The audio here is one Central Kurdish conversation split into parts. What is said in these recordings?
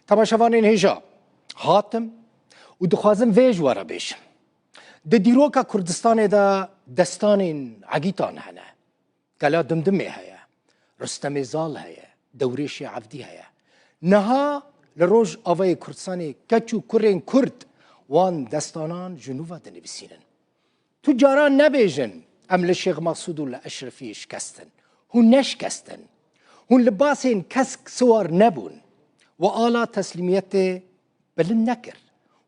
تماشاوانین هیجا هاتم و دخوازم ویج وارا بیشم د دیروکا کردستان دا دستانین عگیتان هنه گلا دمدمی هیا رستم زال هیا دوریش عبدی هیا نها لروج آوای کردستانی کچو کرین کرد وان دستانان جنوبا دنویسینن تو جاران نبیجن ام لشیخ مقصود و لاشرفی شکستن هون نشکستن هون لباسین کسک سوار نبون و آلا تسلیمیت بلند نکر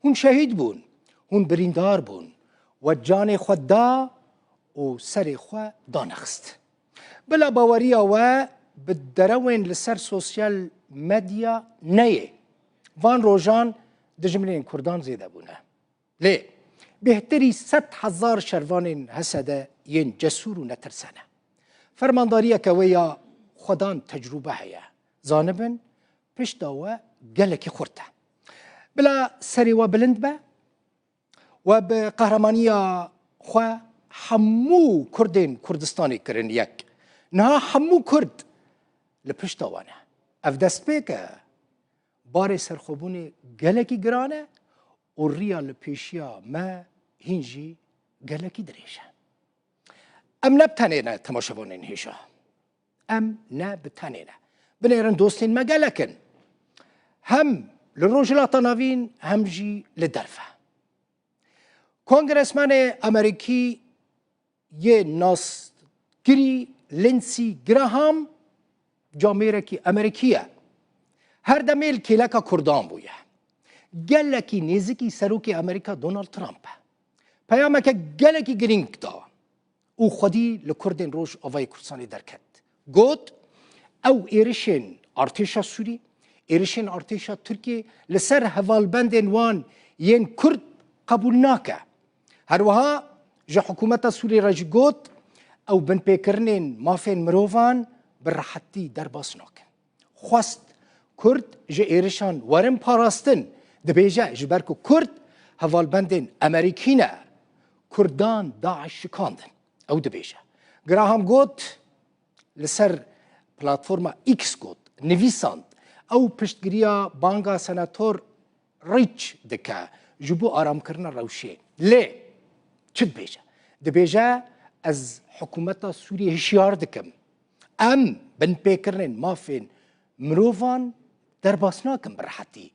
هون شهید بون هون بریندار بون و جان خود دا و سر خود دانخست بلا باوریا و بدروین لسر سوسیال مدیا نیه وان روژان دجملین کردان زیده بونه لی بهتری 100,000 شروان هسده ین جسور و نترسنه فرمانداری که ویا خودان تجربه هیا زانبن پشتا و گلکی خورده بلا سری و بلند به و به قهرمانی خو همو کردین کردستانی کرن یک نه همو کرد لپشتا وانه اف دست بیکه بار سرخوبون گلکی گرانه و ریا لپیشیا ما هنجی گلکی دریشه ام نبتنینه تماشاوانین هیشا ام نبتنینه بنیرن دوستین ما گلکن هم لروجلات ناوین هم جی لدرفه کنگرسمن امریکی یه ناسگری لینسی گراهام جامعه کی امریکیه هر دمیل کلکا کردان بویه گلکی نیزکی سروکی امریکا دونالد ترامپ پیامه که گلکی گرینگ دا او خودی لکردین روش آوای کردستانی درکت گوت او ایرشین ارتشا سوری ایرشین ارتشا ترکی لسر هوالبندین وان ین کرد قبول ناکه هر وها جا حکومت سوری راج گوت او بن پیکرنین مافین مروفان برحتی در باس ناکن خواست کرد جا ایرشان ورم پاراستن دبیجه جبرکو کرد هوالبندین امریکینه کردان داعش شکاندن او دبیجه گراهام گوت لسر پلاتفورما ایکس گوت نویساند او پشتگیریا بانگا سناتور ریچ دکه جبو آرام کرن روشه لی چه دبیجه؟ دبیجه از حکومت سوریه هشیار دکم ام بن پیکرنین مافین مروفان در باسناکم برحتی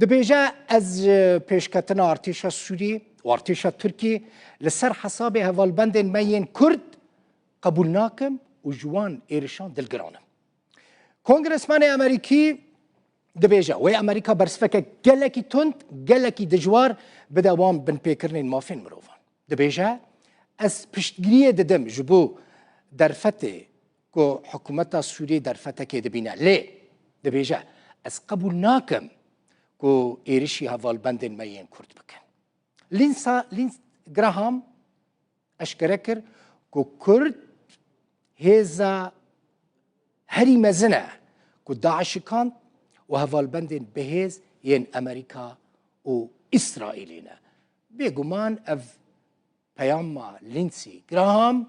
دبیجه از پیشکتنا ارتشا سوری و ارتشا ترکی لسر حساب هوالبندین مین کرد قبول ناکم و جوان ایرشان دلگرانم کنگرسمن امریکی دبیجه و امریکا برسفک گلکی تند گلکی دجوار بدوام بن پیکرنین مافین مروفان دبیجه از پشتگیری ددم جبو در فتح که حکومت سوریه در فتح که دبینه لی دبیجه از قبول ناکم که ایرشی هوالبندین مین کرد بکن لینس گراهام اشکره کر که کرد هیزا هری مزنه که داعش کاند و هوالبندین بهیز ین امریکا و اسرائیلینه بگمان اف پیام لینسی گراهام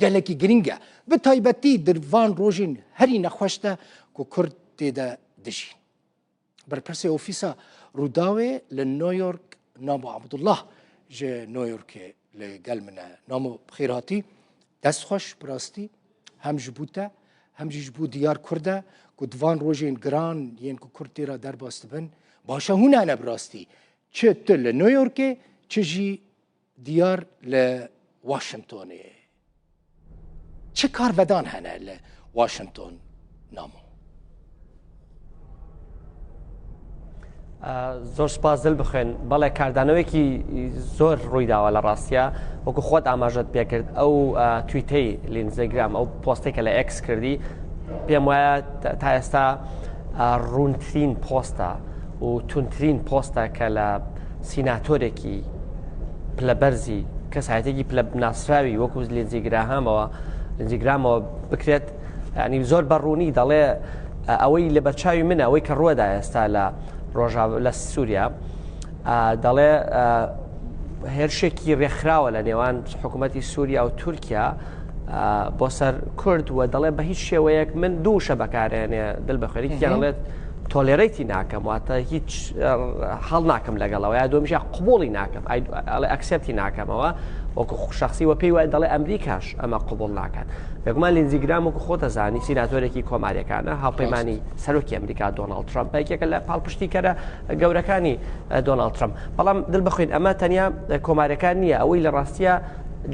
گلکی گرینگه به تایبتی در وان روژین هری نخوشته که کرد دیده دجین برپرسی اوفیسا روداوی لنیویورک نامو عبدالله جه نیویورک لگل منه نامو بخیراتی دست خوش براستی هم جبوته هم جبو دیار کرده که دوان روژین گران ین که کردی را در باست بن باشه هونه نبراستی چه تل نیویورک چه جی دیار لواشنطونه چه کار ودان هنه لواشنطن نامو زۆر سپاس دڵ بخوێن بەڵێ کاردانەوەیەکی زۆر ڕوویداوە لە ڕاستیە وەکو خۆت ئاماژەت پێکرد ئەو تویتەی لینزەگرام ئەو پۆستێک کە لە ئەکس کردی پێم وایە تا ئێستا ڕوونترین پۆستە و تونترین پۆستە کە لە سیناتۆرێکی پلەبەرزی کەسایەتێکی پلەناسراوی وەکو لینزیگرامەوە بکرێت ینی زۆر بەڕوونی دەڵێ ئەوەی لە بەرچاوی منە ئەوەی کە ڕووەدا ئێستا لە سووریا دەڵێ هێرشێکی ڕێکخراوە لە نێوان حکوومەتی سووریا و تورکیا بۆ سەر کورد و دەڵێ بە هیچ شێوەیەک من دووشە بەکارێنێ دڵ بەخێریان دەڵێت تۆلێرەیتی ناکەم واتە هیچ هەڵ ناکەم لەگەڵەوە یا دومیشە قبوڵی ناکەم ئەکسپتی ناکەمەوە وەکو شخصی وە پێی وایە دەڵێ ئەمریکاش ئەمە قبوڵ ناکات بێگومان لینزی گرام وەکو خۆتە زانی سیناتۆرێکی کۆماریەکانە هاوپەیمانی سەرۆکی ئەمریکا دۆناڵد ترامپ یەکێکە لە پاڵپشتی کەرە گەورەکانی دۆناڵد ترامپ بەڵام دڵ بخوێن ئەمە تەنیا کۆماریەکان نییە ئەوەی لە ڕاستیە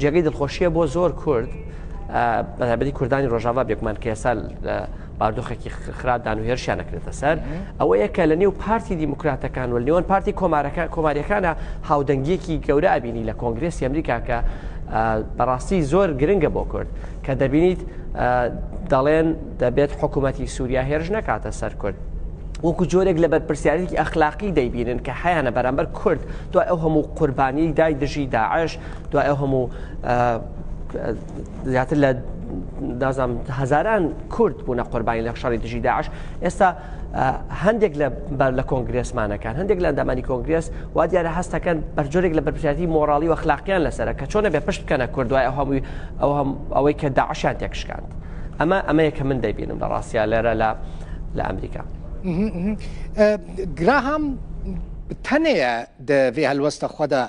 جێگەی دڵخۆشیە بۆ زۆر کورد بەتایبەتی کوردانی ڕۆژاوا بێگومان کە ئێستا باردۆخێکی خراپدان و هێرشیان نەکرێتە سەر ئەوە یەکە لە نێو پارتی دیموکراتەکان و نێوان پارتی کۆماریەکانە هاودەنگیەکی گەورە ئەبینی لە کۆنگرێسی ئەمریکا کە بەڕاستی زۆر گرنگە بۆ کورد کە دەبینیت دەڵێن دەبێت حکوومەتی سووریا هێرش نەکاتە سەر کورد وەکو جۆرێک لە بەرپرسیارەتی ئەخلاقی دەیبینن کە حیانە بەرامبەر کورد دوای ئەو هەموو قوربانی دای دژی داعش دوای ئەو هەموو زیاتر لە دازام هەزاران کورد بوونە قوربانی لە شەڕی دژی داعش ئێستا هەندێک لە کۆنگرێسمانەکان هەندێک لە ئەندامانی کۆنگرێس وا دیارە هەستەکەن بەرجۆرێک لە بەرپرسیارەتی مۆڕاڵی و ئەخلاقیان لەسەرە کە چۆنە بێ پشت بکەنە کورد دوای ئەوەی کە داعشیان تێکشکاند ئەمەیە کە من دەیبینم لە ڕاستیا لێرە لە ئەمریکا گراهام تەنەیە دەvê helwesta xwe de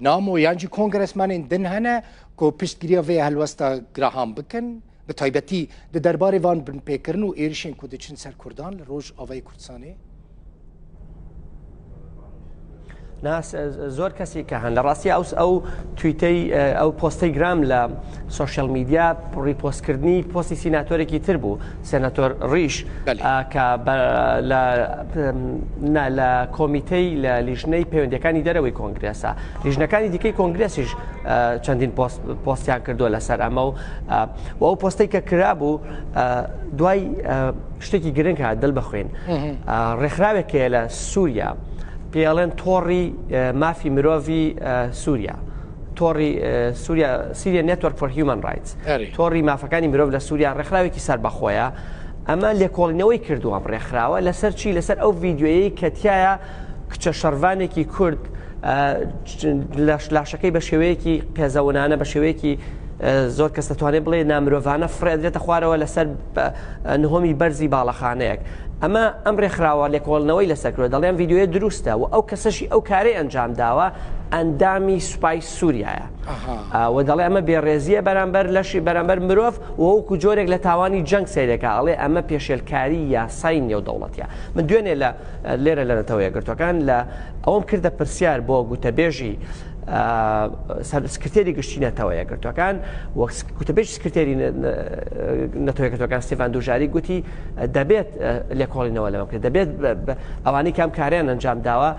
nam û yan jî kongresmenên din hene ku piştgiriya vê helwesta Graham bikin bi taybetî di derbarê van binpêkirin û êrişên ku diçin ser Kurdan li Rojavayê Kurdistanê زۆر کەسی کە هەن لە ڕاستی ئەو تویتەی ئەو پۆستەی گرام لە سوۆشیال میدیا ڕیپۆستکردنی پۆستی سیناتۆرێکی تر بوو سێناتۆر ڕیش کە لە کۆمیتەی لە لیژنەی پەیوەندیەکانی دەرەوەی کۆنگرێسە لیژنەکانی دیکەی کۆنگرێسیش چەندین پۆستیان کردووە لەسەر ئەمە و ئەو پۆستەی کە کرابوو دوای شتێکی گرنگ هات دڵ بخوێن ڕێکخراوێکەیە لە سووریا پێڵێن تۆڕی مافی مرۆڤی سووریا تۆڕی سیریا نێتوەرک فۆر هیومن رایتس تۆڕی مافەکانی مرۆڤ لە سووریا ڕێکخراوێکی سەربەخۆیە ئەمە لێکۆڵینەوەی کردووەم ڕێکخراوە لەسەر چی لەسەر ئەو ڤیددیۆیەی کە تایە کچە شەڕوانێکی کورد لاشەکەی بە شێوەیەکی پێزەونانە بە شێوەیەکی زۆر کەس دەتوانێت بڵێ نامرۆڤانە فڕێدرێتە خوارەوە لەسەر نهۆمی بەرزی باڵەخانەیەک ئەمە ئەم ڕێکخراوە لێکۆڵنەوەی لەسەرکرۆ دەڵێن ڤیددیۆیە دروستە و ئەو کەسەشی ئەو کارەی ئەنجام داوە ئەندامی سوپای سووریایە و دەڵێ ئەمە بێڕێزیە بەرامبەر لەشی بەرامبەر مرۆڤ و وەکو جۆرێک لە تاوانی جەنگ سیرێکە ئەڵێ ئەمە پێشێلکاری یاسای نێودەوڵەتیە من دوێنێ لێرە لە نەتەوە یەکگرتوەکان لە ئەوم کردە پرسیار بۆ گوتەبێژی سکرتێری گشتی نەتەوە یەکگرتوەکان گوتەبێژی سکرتێری نەتەوە یەکگرتوەکان ستیفان دوژاری گوتی دەبێت لێکۆڵینەوە لەمە بکرێت دەبێت ئەوانەی کام کاریان ئەنجام داوە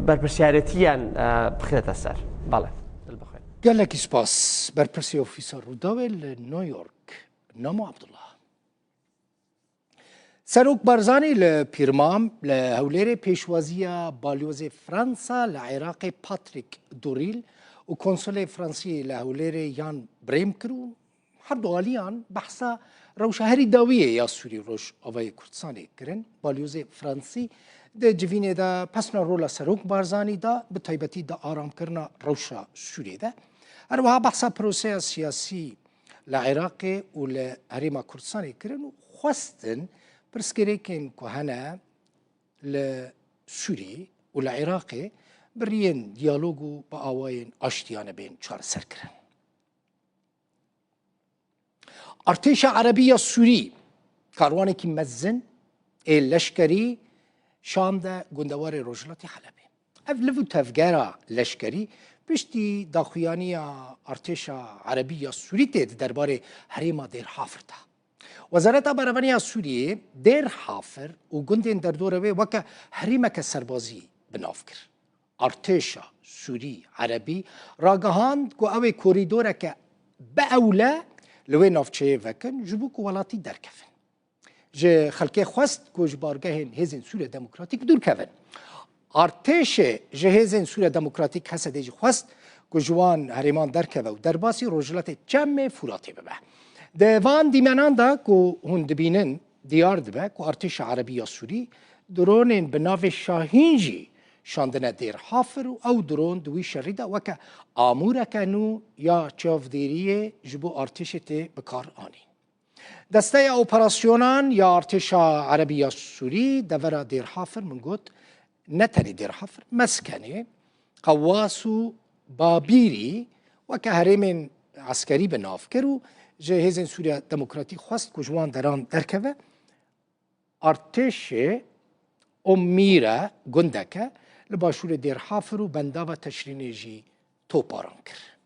بەرپرسیارەتیان بخرێتە سەر بەڵێ gelekî spas berpirsî ofîsa Rûdawê li New York Namo Abdullah Serok Barzanî li Pîrmam li Hewlêrê pêşwaziya balyozê Fransa li Iraqê Patrick Dorîl û konsolê Fransiyê li Hewlêrê yan birêm kir û her du aliyan behsa rewşeherî dawiyê ya Sûrî Rojavayê Kurdistanê kirin balyozê Fransî di civînê de pesna rola Serok Barzanî da bi taybetî di aramkirina rewşa Sûriyê de herwiha behsa proseya siyasî li Iraqê û li Herêma Kurdistanê kirin û xwestin pirsgirêkên ku hene li Sûrî û li Iraqê biriyên diyalog û bi awayên aştiyane bên çareserkirin. Artêşa Erebî ya Sûrî karwanekî mezin ê leşkerî şande gundewarê Rojhilatê Helebê. Ev liv û tevgera leşkerî piştî daxuyaniya Artêşa Erebî ya Sûrî tê di derbarê herêma Dêrhafir de. Wezareta Berevaniya Sûriyê Dêrhafir û gundên derdora wê weke herêmeke serbazî binav kir. Artêşa Sûrî Erebî ragihand ku ew ê korîdoreke biewle li wê navçeyê vekin ji bo ku welatî derkevin. Ji xelkê xwest ku ji bargehên hêzên Sûriya Demokratîk dûr kevin. Artêşê ji hêzên Sûriya Demokratîk Hesedê jî xwest ku ji wan herêman derkeve û derbasî Rojhilatê Çemmê Fûratê bibe. Di van dîmenan da ku hûn dibînin diyar dibe ku Artêşa Erebî ya Sûrî dronên bi navê Şahîn jî şandine Dêrhafir û ew dron di wî şerî de weke amûreke nû ya çavdêriyê ji bo artêşê tê bikar anîn. دسته اپراسیونان یا ارتش عربی سوری دورا دیر حافر من گوت نتنی دیر حافر مسکنه قواس و بابیری و که هرم عسکری به ناف کرو جهیز سوریا دموکراتی خواست که جوان دران درکوه ارتش امیره گندکه لباشور دیر حافر و بندا و تشرین جی توپاران کرد.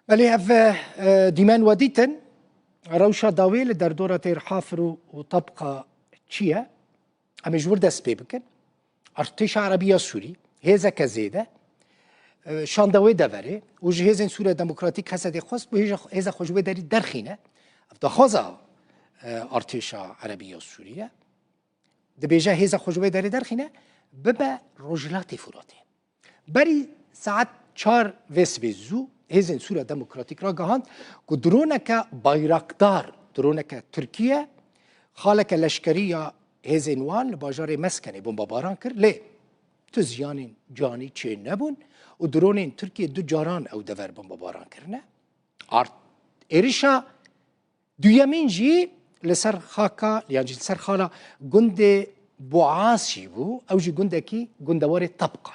ولی اف دیمان ودیتن روشا داویل در دوره تیر حافر و طبقه چیه اما جور دست پی بکن ارتش عربی سوری هیزه که زیده شاندوی دوره و جهیز سوریا دموکراتیک حسد خواست و هیزه خوشوه داری درخینه افتا خوزا ارتش عربی سوریه دبیجه هیزه خوشوه داری درخینه ببه رجلاتی فروته بری ساعت 4 ویس بیزو هیزن سوریا دموکراتیک را گهاند که درونک بایراکدار درونک ترکیه خالک لشکری یا هیزن وان لباجار مسکنه بمباران کرد لی تو زیان جانی چه نبون و درون ترکیه دو جاران او دور بمباران کرنه ایریشا دویمین جی لسر خاکا یعنی لسر خالا گند بوعاسی بو او جی گنده کی گندوار طبقه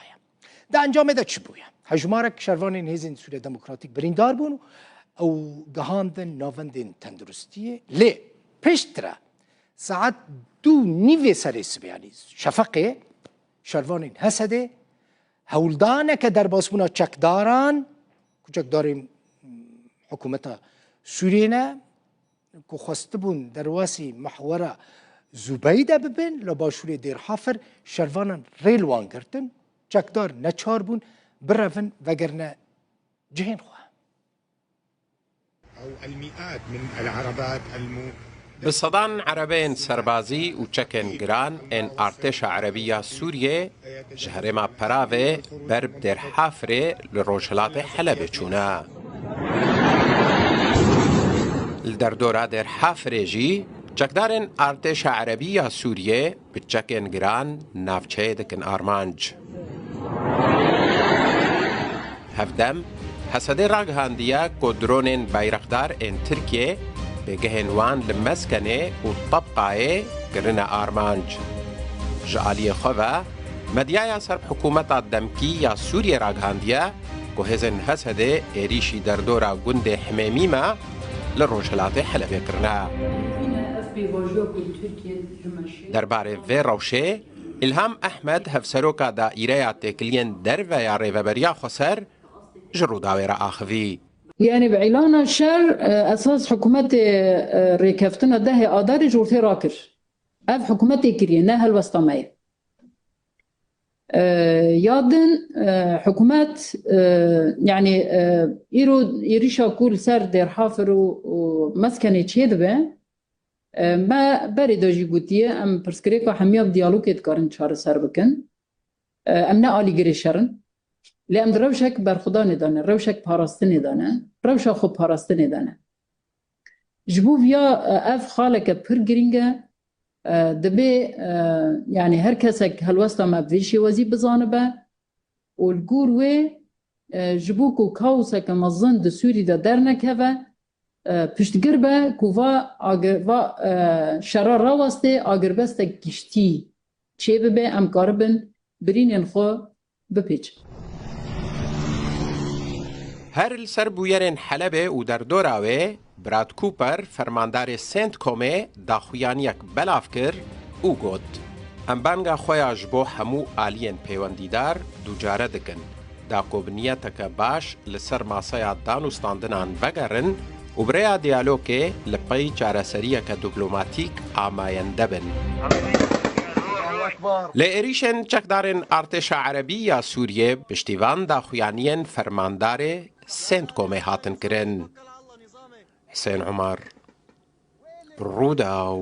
ده انجام ده چی بویه هجمارك شروان هيزن سوريا دموكراتيك بريندار بونو او جهاندن نافندن تندرستيه ليه بيشترا ساعات دو نيفي سريس يعني شفقه شروان هسده هولدانه كدر باسمونا چكداران كچكدارين حكومتا سورينا كو خواستبون درواسی محوره زبيده ببن لباشور دير حافر شروانان ريلوان گرتن چكدار نچار بون برفن وگرنه جهين خواه أو المئات من العربات بصدان عربين سربازي و چكن گران ان ارتش عربية سوريا جهرما براوه برب در حافره لروجلات حلب چونا در دورا در حافره جي چكدارن ارتش عربية سوريا بچكن گران نافچه دكن آرمانج هفدم حسده راگ هاندیا کدرونن بایرقدار ان ترکیه به گهنوان لمسکنه و طبقه گرن آرمانج جعالی خواه مدیای سرب حکومت دمکی یا سوریه راگ هاندیا که هزن حسده ایریشی در دورا گند حمیمی ما لروجلات حلبه کرنا درباره و روشه الهام احمد هفسروکا دائره تکلین در و یا ریوبریا خسر جرو داوره آخوی يعني بعلان الشر أساس حكومة ريكفتنا ده آدار جورتي راكر أف حكومة كريه نهل وسطامية يادن حكومات يعني يريشا كل سر دير حافر ومسكني تشيد به ما بري داجي قوتيه أم برسكريكو حمية بديالوك يتكارن شار سر بكن أم نقالي قري شرن لام روشک برخدا ندانه روشک پاراسته ندانه روشا خوب پاراسته ندانه جبو ویا اف خالک پر گرینگه دبی يعني هر کسک هلوستا ما بویشی وزی بزانه با والگور و جبو کو کاوسا که مزن د سوری دا درنک هوا پشتگر با کووا شرار راوسته آگربست گشتی چه ببه امکاربن برین خو بپیچ هر السربویرین حلبه و در دوراوه براد کوپر فرماندار سنت کومه داخویانیک بلاف کر او گوت ام بانگا خویاج بو همو آلین پیوندیدار دوجاره دکن دا کوبنیتک باش لسر ماسایا دانوستاندنان بگرن و بریا دیالوکه لپی چارسریک دیپلوماتیک آماینده بن لئریشن چکدارن ارتش عربی یا سوریه پشتیوان داخویانین فرماندار سنت کومه هاتن کرن حسين عمر برودة